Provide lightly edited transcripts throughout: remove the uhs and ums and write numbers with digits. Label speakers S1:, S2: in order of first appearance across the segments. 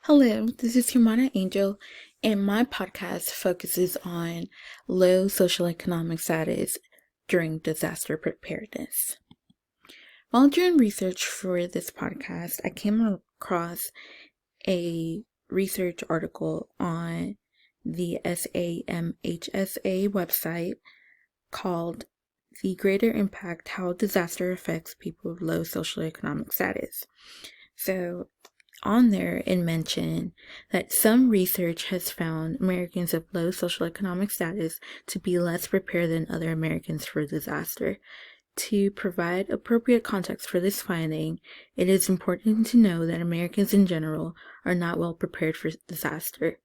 S1: Hello, this is Humana Angel, and my podcast focuses on low socioeconomic status during disaster preparedness. While doing research for this podcast, I came across a research article on the SAMHSA website called The Greater Impact: How Disaster Affects People of Low Socioeconomic Status. So on there, it mentioned that some research has found Americans of low socioeconomic status to be less prepared than other Americans for disaster. To provide appropriate context for this finding, it is important to know that Americans in general are not well prepared for disaster.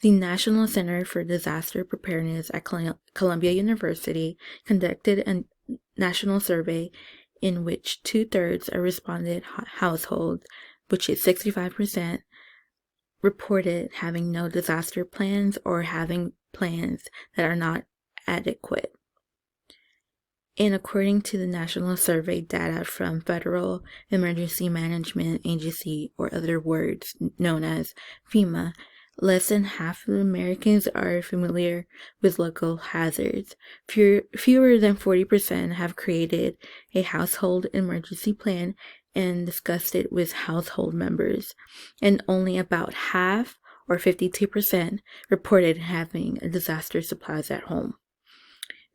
S1: The National Center for Disaster Preparedness at Columbia University conducted a national survey in which 2/3 of respondent households, which is 65%, reported having no disaster plans or having plans that are not adequate. And according to the national survey data from Federal Emergency Management Agency, or other words known as FEMA, less than half of Americans are familiar with local hazards. Fewer than 40% have created a household emergency plan and discussed it with household members, and only about half, or 52%, reported having disaster supplies at home.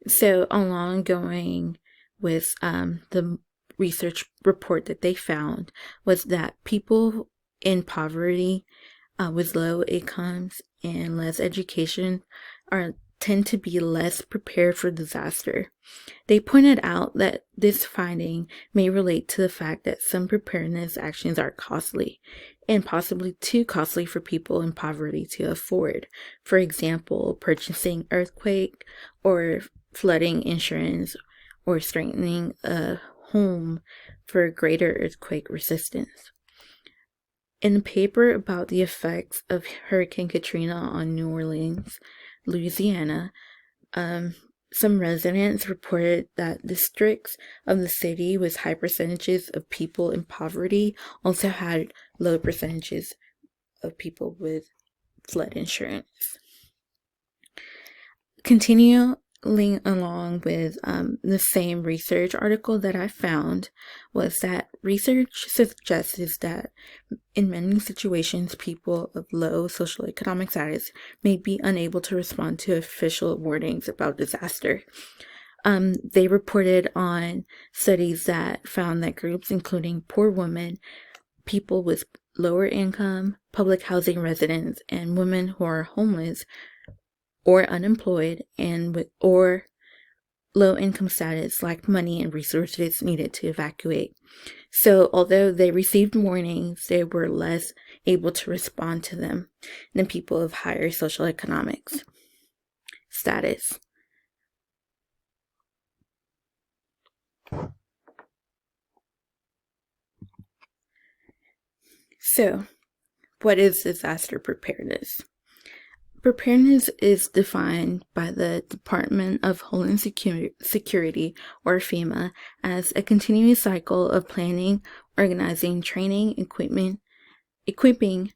S1: So, along going with the research report that they found was that people in poverty with low incomes and less education tend to be less prepared for disaster. They pointed out that this finding may relate to the fact that some preparedness actions are costly and possibly too costly for people in poverty to afford. For example, purchasing earthquake or flooding insurance, or strengthening a home for greater earthquake resistance. In a paper about the effects of Hurricane Katrina on New Orleans, Louisiana, some residents reported that districts of the city with high percentages of people in poverty also had low percentages of people with flood insurance. Continuing along with the same research article that I found was that research suggests that in many situations, people of low socioeconomic status may be unable to respond to official warnings about disaster. They reported on studies that found that groups including poor women, people with lower income, public housing residents, and women who are homeless or unemployed or low income status lacked money and resources needed to evacuate. So although they received warnings, they were less able to respond to them than people of higher socioeconomic status. So, what is disaster preparedness? Preparedness is defined by the Department of Homeland Security, or FEMA, as a continuous cycle of planning, organizing, training, equipping,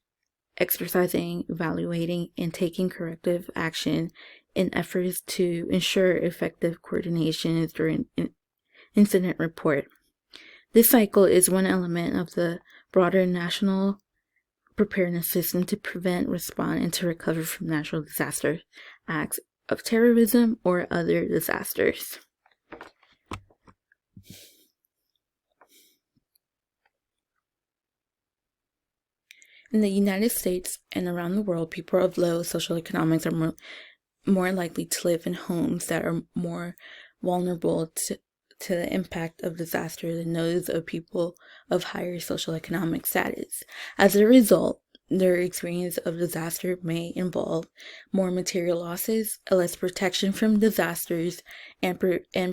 S1: exercising, evaluating, and taking corrective action in efforts to ensure effective coordination during an incident report. This cycle is one element of the broader national preparedness system to prevent, respond, and to recover from natural disaster, acts of terrorism, or other disasters. In the United States and around the world, people of low socioeconomics are more likely to live in homes that are more vulnerable to the impact of disaster than those of people of higher socioeconomic status. As a result, their experience of disaster may involve more material losses, less protection from disasters, and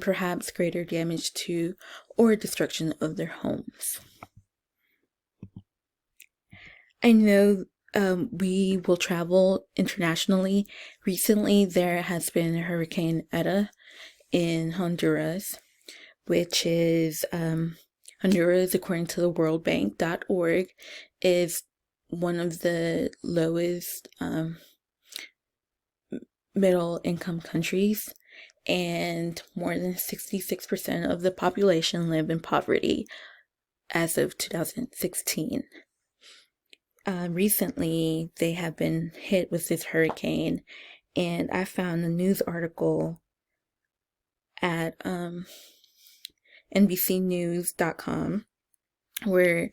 S1: perhaps greater damage to or destruction of their homes. I know we will travel internationally. Recently, there has been Hurricane Eta in Honduras, which is Honduras, according to the World Bank.org, is one of the lowest middle income countries, and more than 66% of the population live in poverty as of 2016. Recently, they have been hit with this hurricane, and I found a news article at NBCnews.com where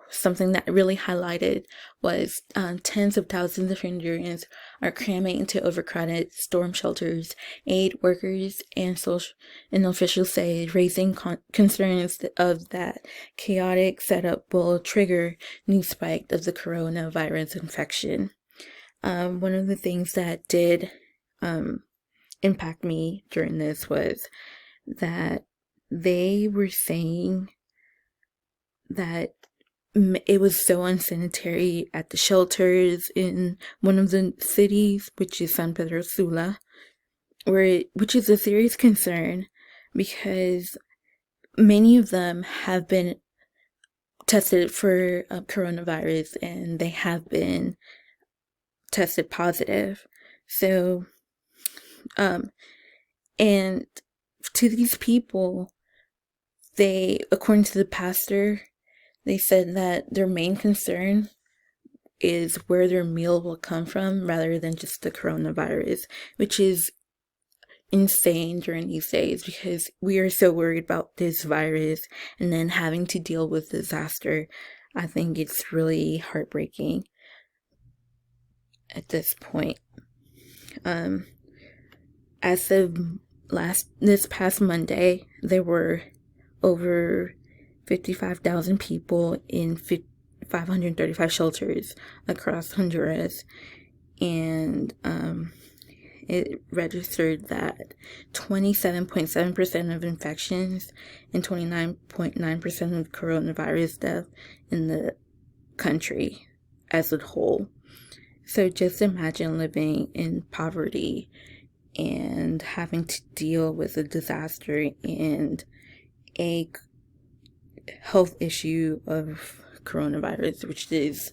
S1: something that really highlighted was tens of thousands of Hondurans are cramming into overcrowded storm shelters. Aid workers and officials say raising concerns of that chaotic setup will trigger new spike of the coronavirus infection. One of the things that did impact me during this was that they were saying that it was so unsanitary at the shelters in one of the cities, which is San Pedro Sula, which is a serious concern because many of them have been tested for coronavirus and they have been tested positive. So, and to these people, according to the pastor, they said that their main concern is where their meal will come from rather than just the coronavirus, which is insane during these days because we are so worried about this virus and then having to deal with disaster. I think it's really heartbreaking at this point. As of this past Monday, there were over 55,000 people in 535 shelters across Honduras, and it registered that 27.7% of infections and 29.9% of coronavirus death in the country as a whole. So just imagine living in poverty and having to deal with a disaster and a health issue of coronavirus, which is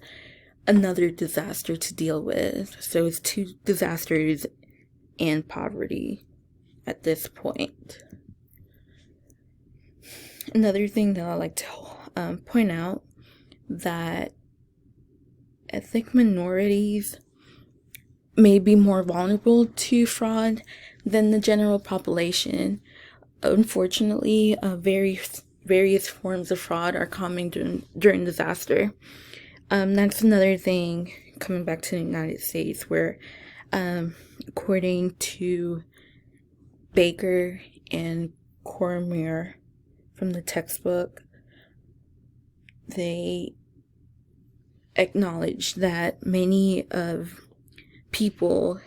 S1: another disaster to deal with. So it's two disasters and poverty at this point. Another thing that I like to point out, that ethnic minorities may be more vulnerable to fraud than the general population. Unfortunately, various forms of fraud are common during disaster. That's another thing coming back to the United States, where according to Baker and Cormier from the textbook, they acknowledge that many of people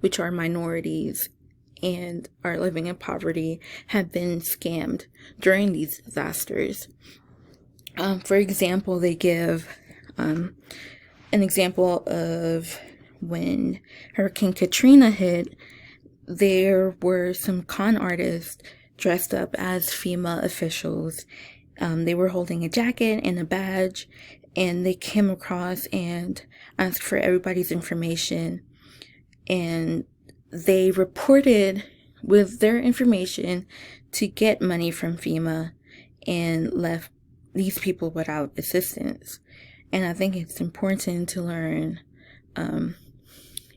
S1: which are minorities and are living in poverty have been scammed during these disasters. For example, they give an example of when Hurricane Katrina hit. There were some con artists dressed up as FEMA officials. They were holding a jacket and a badge, and they came across and asked for everybody's information, and they reported with their information to get money from FEMA and left these people without assistance. And I think it's important to learn,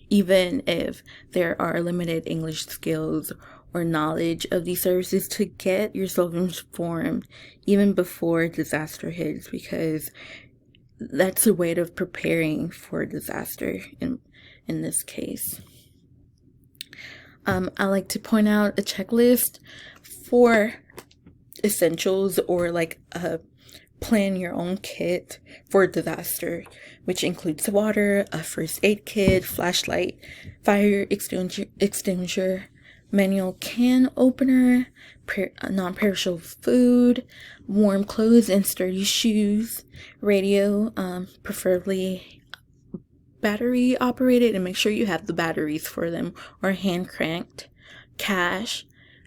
S1: even if there are limited English skills or knowledge of these services, to get yourself informed even before disaster hits, because that's a way of preparing for disaster in this case. I like to point out a checklist for essentials, or like a plan your own kit for disaster, which includes water, a first aid kit, flashlight, fire extinguisher, manual can opener, non-perishable food, warm clothes and sturdy shoes, radio, preferably battery operated, and make sure you have the batteries for them, or hand cranked, cash,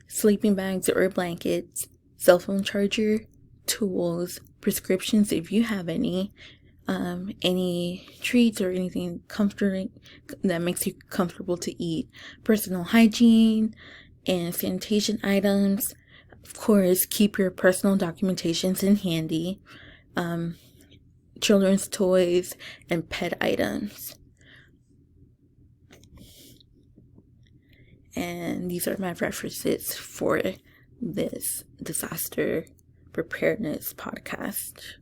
S1: sleeping bags or blankets, cell phone charger, tools, prescriptions if you have any, any treats or anything comforting that makes you comfortable to eat, personal hygiene and sanitation items. Of course, keep your personal documentations in handy, children's toys, and pet items. And these are my references for this disaster preparedness podcast.